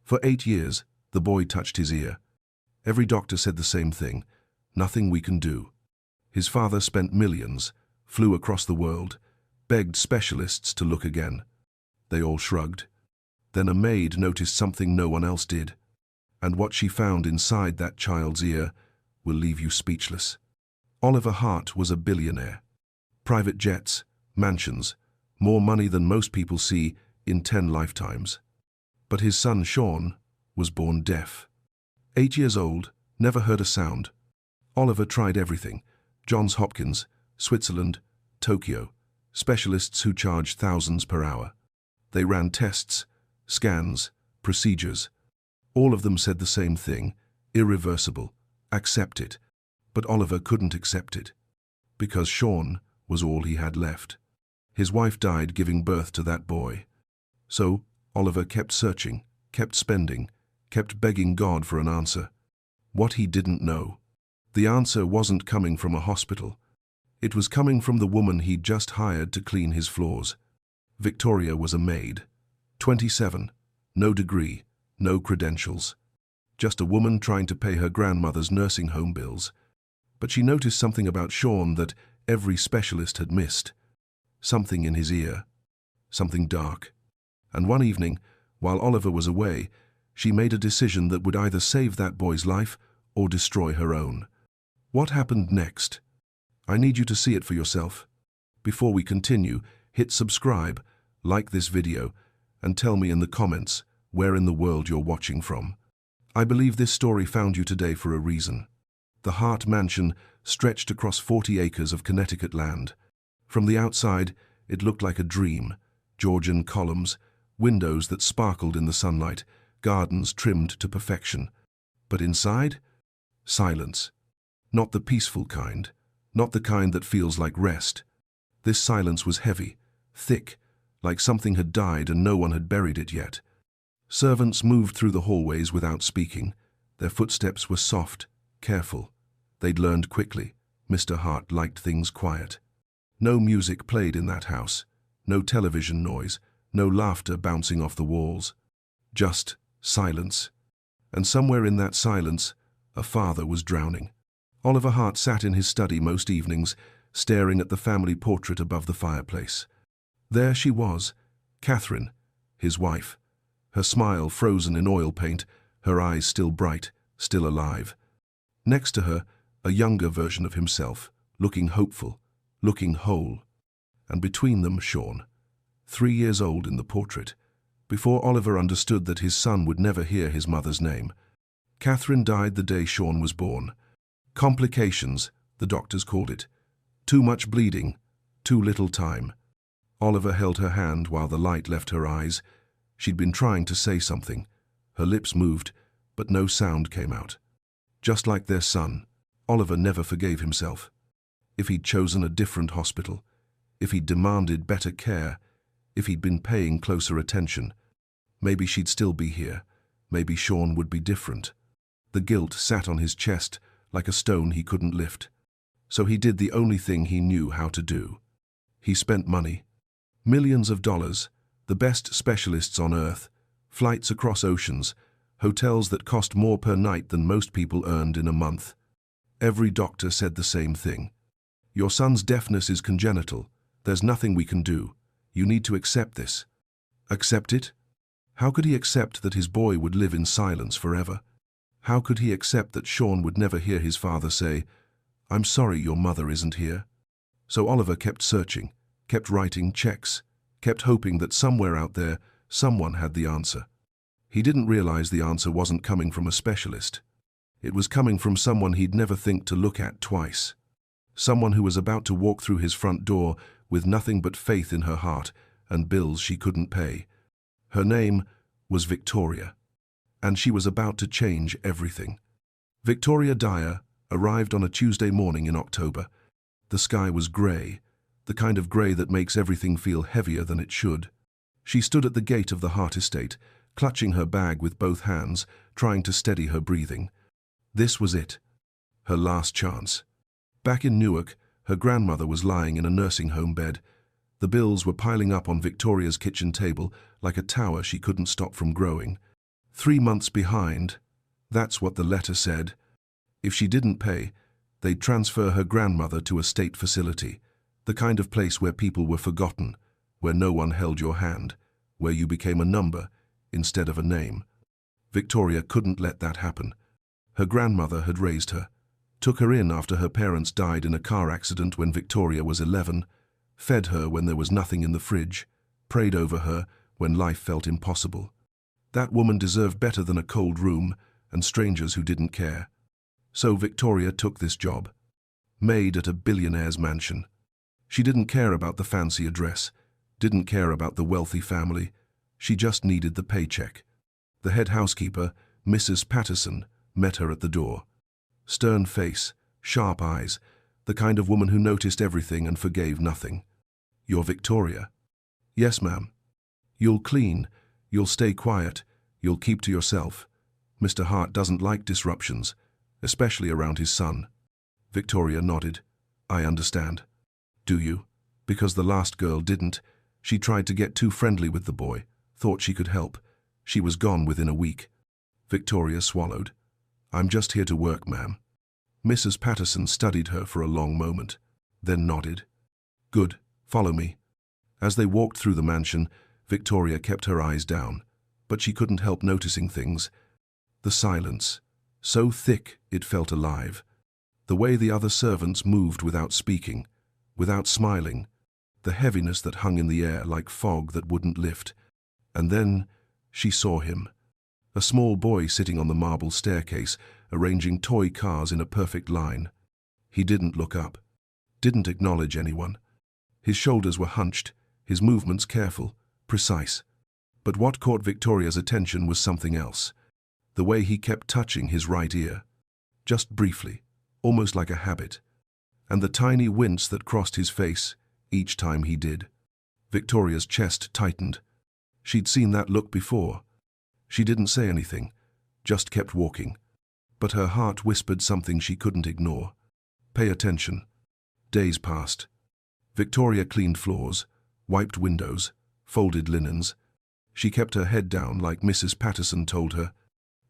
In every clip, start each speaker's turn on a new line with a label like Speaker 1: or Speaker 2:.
Speaker 1: For 8 years, the boy touched his ear. Every doctor said the same thing: nothing we can do. His father spent millions, flew across the world, begged specialists to look again. They all shrugged. Then a maid noticed something no one else did. And what she found inside that child's ear will leave you speechless. Oliver Hart was a billionaire. Private jets, mansions, more money than most people see in 10 lifetimes. But his son Sean was born deaf. 8 years old, never heard a sound. Oliver tried everything: Johns Hopkins, Switzerland, Tokyo, specialists who charged thousands per hour. They ran tests, scans, procedures. All of them said the same thing: irreversible, accept it. But Oliver couldn't accept it, because Sean was all he had left. His wife died giving birth to that boy. So Oliver kept searching, kept spending, kept begging God for an answer. What he didn't know: the answer wasn't coming from a hospital. It was coming from the woman he'd just hired to clean his floors. Victoria was a maid. 27, no degree, no credentials. Just a woman trying to pay her grandmother's nursing home bills. But she noticed something about Sean that every specialist had missed. Something in his ear. Something dark. And one evening, while Oliver was away, she made a decision that would either save that boy's life or destroy her own. What happened next? I need you to see it for yourself. Before we continue, hit subscribe, like this video, and tell me in the comments where in the world you're watching from. I believe this story found you today for a reason. The Hart mansion stretched across 40 acres of Connecticut land. From the outside, it looked like a dream: Georgian columns, windows that sparkled in the sunlight, gardens trimmed to perfection. But inside? Silence. Not the peaceful kind, not the kind that feels like rest. This silence was heavy, thick, like something had died and no one had buried it yet. Servants moved through the hallways without speaking. Their footsteps were soft, careful. They'd learned quickly. Mr. Hart liked things quiet. No music played in that house, no television noise, no laughter bouncing off the walls. Just silence. And somewhere in that silence, a father was drowning. Oliver Hart sat in his study most evenings, staring at the family portrait above the fireplace. There she was, Catherine, his wife, her smile frozen in oil paint, her eyes still bright, still alive. Next to her, a younger version of himself, looking hopeful, looking whole. And between them, Sean, 3 years old in the portrait, before Oliver understood that his son would never hear his mother's name. Catherine died the day Sean was born. Complications, the doctors called it. Too much bleeding, too little time. Oliver held her hand while the light left her eyes. She'd been trying to say something. Her lips moved, but no sound came out. Just like their son, Oliver never forgave himself. If he'd chosen a different hospital, if he'd demanded better care, if he'd been paying closer attention, maybe she'd still be here. Maybe Sean would be different. The guilt sat on his chest like a stone he couldn't lift. So he did the only thing he knew how to do. He spent money. Millions of dollars, the best specialists on Earth, flights across oceans, hotels that cost more per night than most people earned in a month. Every doctor said the same thing: your son's deafness is congenital. There's nothing we can do. You need to accept this. Accept it? How could he accept that his boy would live in silence forever? How could he accept that Sean would never hear his father say, "I'm sorry your mother isn't here"? So Oliver kept searching, kept writing checks, kept hoping that somewhere out there, someone had the answer. He didn't realize the answer wasn't coming from a specialist. It was coming from someone he'd never think to look at twice. Someone who was about to walk through his front door with nothing but faith in her heart and bills she couldn't pay. Her name was Victoria, and she was about to change everything. Victoria Dyer arrived on a Tuesday morning in October. The sky was grey, the kind of grey that makes everything feel heavier than it should. She stood at the gate of the Hart estate, clutching her bag with both hands, trying to steady her breathing. This was it, her last chance. Back in Newark, her grandmother was lying in a nursing home bed. The bills were piling up on Victoria's kitchen table like a tower she couldn't stop from growing. 3 months behind. That's what the letter said. If she didn't pay, they'd transfer her grandmother to a state facility, the kind of place where people were forgotten, where no one held your hand, where you became a number instead of a name. Victoria couldn't let that happen. Her grandmother had raised her, took her in after her parents died in a car accident when Victoria was 11, fed her when there was nothing in the fridge, prayed over her when life felt impossible. That woman deserved better than a cold room and strangers who didn't care. So Victoria took this job. Maid at a billionaire's mansion. She didn't care about the fancy address, didn't care about the wealthy family. She just needed the paycheck. The head housekeeper, Mrs. Patterson, met her at the door. Stern face, sharp eyes, the kind of woman who noticed everything and forgave nothing. "You're Victoria?" "Yes, ma'am." "You'll clean, you'll stay quiet, you'll keep to yourself. Mr. Hart doesn't like disruptions, especially around his son." Victoria nodded. "I understand." "Do you?" Because the last girl didn't. She tried to get too friendly with the boy, thought she could help. She was gone within a week. Victoria swallowed. "I'm just here to work, ma'am." Mrs. Patterson studied her for a long moment, then nodded. "Good, follow me." As they walked through the mansion, Victoria kept her eyes down, but she couldn't help noticing things. The silence, so thick it felt alive. The way the other servants moved without speaking, without smiling. The heaviness that hung in the air like fog that wouldn't lift. And then she saw him. A small boy sitting on the marble staircase, arranging toy cars in a perfect line. He didn't look up, didn't acknowledge anyone. His shoulders were hunched, his movements careful, precise. But what caught Victoria's attention was something else. The way he kept touching his right ear. Just briefly, almost like a habit. And the tiny wince that crossed his face each time he did. Victoria's chest tightened. She'd seen that look before. She didn't say anything, just kept walking. But her heart whispered something she couldn't ignore. Pay attention. Days passed. Victoria cleaned floors, wiped windows, folded linens. She kept her head down like Mrs. Patterson told her.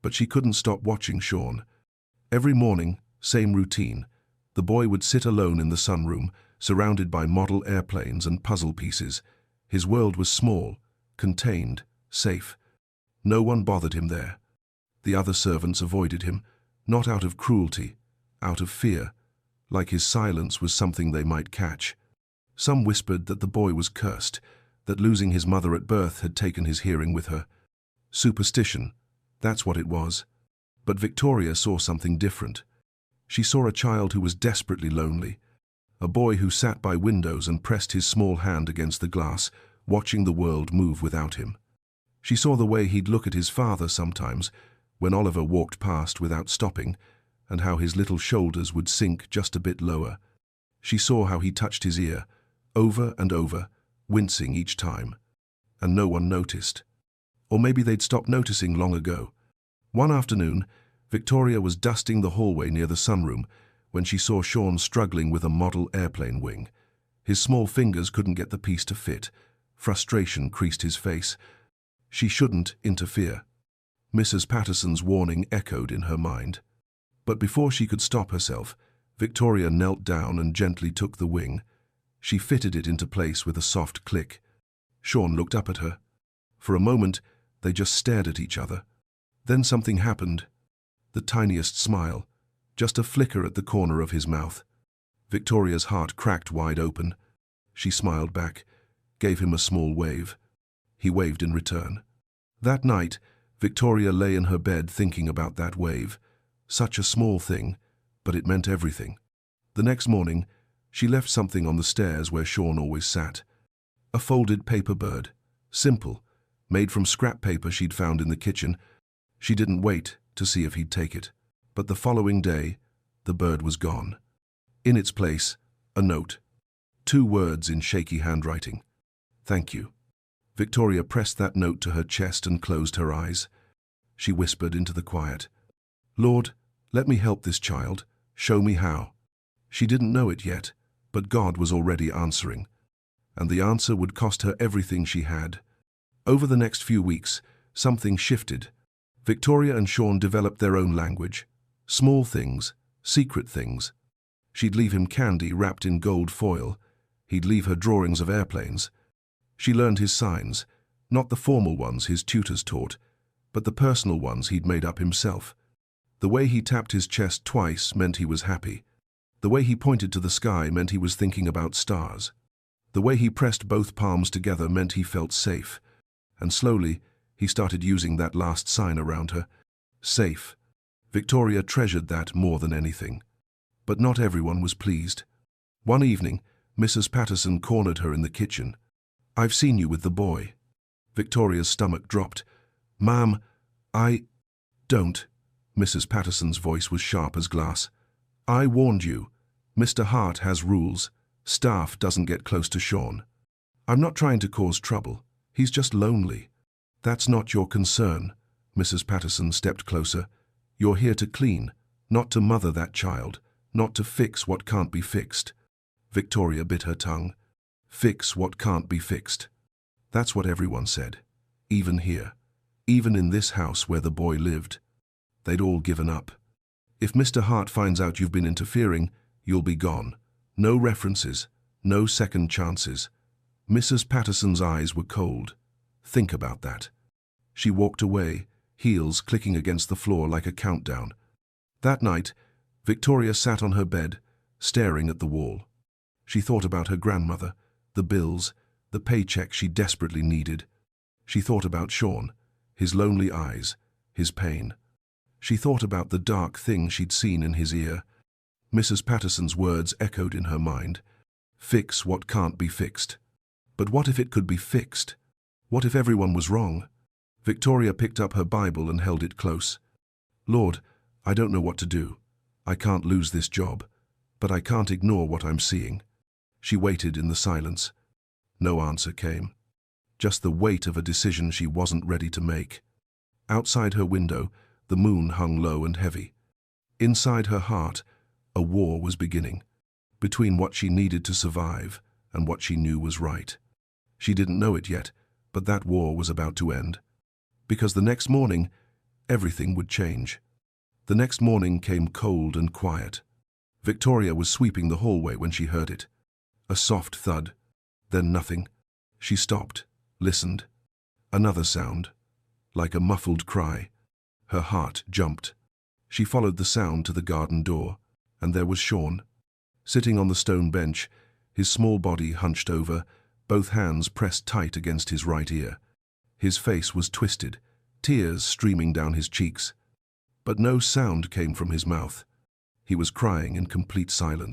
Speaker 1: But she couldn't stop watching Sean. Every morning, same routine. The boy would sit alone in the sunroom, surrounded by model airplanes and puzzle pieces. His world was small, contained, safe. No one bothered him there. The other servants avoided him, not out of cruelty, out of fear, like his silence was something they might catch. Some whispered that the boy was cursed, that losing his mother at birth had taken his hearing with her. Superstition, that's what it was. But Victoria saw something different. She saw a child who was desperately lonely, a boy who sat by windows and pressed his small hand against the glass, watching the world move without him. She saw the way he'd look at his father sometimes, when Oliver walked past without stopping, and how his little shoulders would sink just a bit lower. She saw how he touched his ear, over and over, wincing each time. And no one noticed. Or maybe they'd stopped noticing long ago. One afternoon, Victoria was dusting the hallway near the sunroom when she saw Sean struggling with a model airplane wing. His small fingers couldn't get the piece to fit. Frustration creased his face. She shouldn't interfere. Mrs. Patterson's warning echoed in her mind. But before she could stop herself, Victoria knelt down and gently took the wing. She fitted it into place with a soft click. Sean looked up at her. For a moment, they just stared at each other. Then something happened. The tiniest smile, just a flicker at the corner of his mouth. Victoria's heart cracked wide open. She smiled back, gave him a small wave. He waved in return. That night, Victoria lay in her bed thinking about that wave. Such a small thing, but it meant everything. The next morning, she left something on the stairs where Sean always sat. A folded paper bird, simple, made from scrap paper she'd found in the kitchen. She didn't wait to see if he'd take it. But the following day, the bird was gone. In its place, a note. 2 words in shaky handwriting. "Thank you." Victoria pressed that note to her chest and closed her eyes. She whispered into the quiet, "Lord, let me help this child. Show me how." She didn't know it yet, but God was already answering. And the answer would cost her everything she had. Over the next few weeks, something shifted. Victoria and Sean developed their own language. Small things, secret things. She'd leave him candy wrapped in gold foil. He'd leave her drawings of airplanes. She learned his signs, not the formal ones his tutors taught, but the personal ones he'd made up himself. The way he tapped his chest twice meant he was happy. The way he pointed to the sky meant he was thinking about stars. The way he pressed both palms together meant he felt safe. And slowly, he started using that last sign around her. Safe. Victoria treasured that more than anything. But not everyone was pleased. One evening, Mrs. Patterson cornered her in the kitchen. "I've seen you with the boy." Victoria's stomach dropped. "Ma'am, I don't." Mrs. Patterson's voice was sharp as glass. "I warned you. Mr. Hart has rules. Staff doesn't get close to Sean. I'm not trying to cause trouble. He's just lonely." "That's not your concern." Mrs. Patterson stepped closer. "You're here to clean, not to mother that child, not to fix what can't be fixed." Victoria bit her tongue. Fix what can't be fixed. That's what everyone said. Even here. Even in this house where the boy lived. They'd all given up. "If Mr. Hart finds out you've been interfering, you'll be gone. No references, no second chances." Mrs. Patterson's eyes were cold. Think about that. She walked away, heels clicking against the floor like a countdown. That night, Victoria sat on her bed, staring at the wall. She thought about her grandmother, the bills, the paycheck she desperately needed. She thought about Sean, his lonely eyes, his pain. She thought about the dark thing she'd seen in his ear. Mrs. Patterson's words echoed in her mind. Fix what can't be fixed. But what if it could be fixed? What if everyone was wrong? Victoria picked up her Bible and held it close. "Lord, I don't know what to do. I can't lose this job, but I can't ignore what I'm seeing." She waited in the silence. No answer came. Just the weight of a decision she wasn't ready to make. Outside her window, the moon hung low and heavy. Inside her heart, a war was beginning, between what she needed to survive and what she knew was right. She didn't know it yet, but that war was about to end. Because the next morning, everything would change. The next morning came cold and quiet. Victoria was sweeping the hallway when she heard it. A soft thud, then nothing. She stopped, listened. Another sound, like a muffled cry. Her heart jumped. She followed the sound to the garden door, and there was Sean, sitting on the stone bench, his small body hunched over, both hands pressed tight against his right ear. His face was twisted, tears streaming down his cheeks. But no sound came from his mouth. He was crying in complete silence.